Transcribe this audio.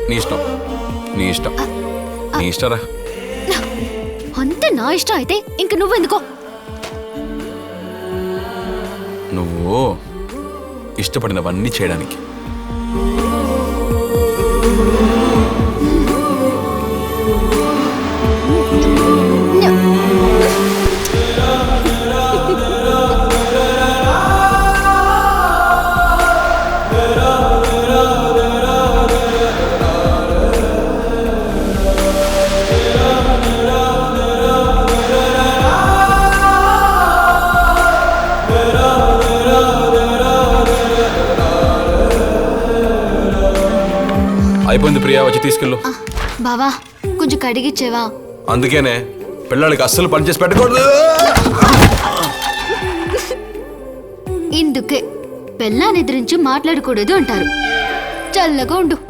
నీ ఇష్టం నీ ఇష్టం నీ ఇష్టరా. అంతే నా ఇష్టం అయితే ఇంక నువ్వెందుకో. నువ్వు ఇష్టపడినవన్నీ చేయడానికి. అయిపోయింది ప్రియా, వచ్చి తీసుకెళ్ళు. బావా కొంచెం కడిగిచ్చేవా? అందుకేనే పిల్లలకి అస్సలు పనిచేసి పెట్టకూడదు. ఇందుకే పెళ్ళాన్ని ఎదిరించి మాట్లాడకూడదు అంటారు. చల్లగా ఉండు.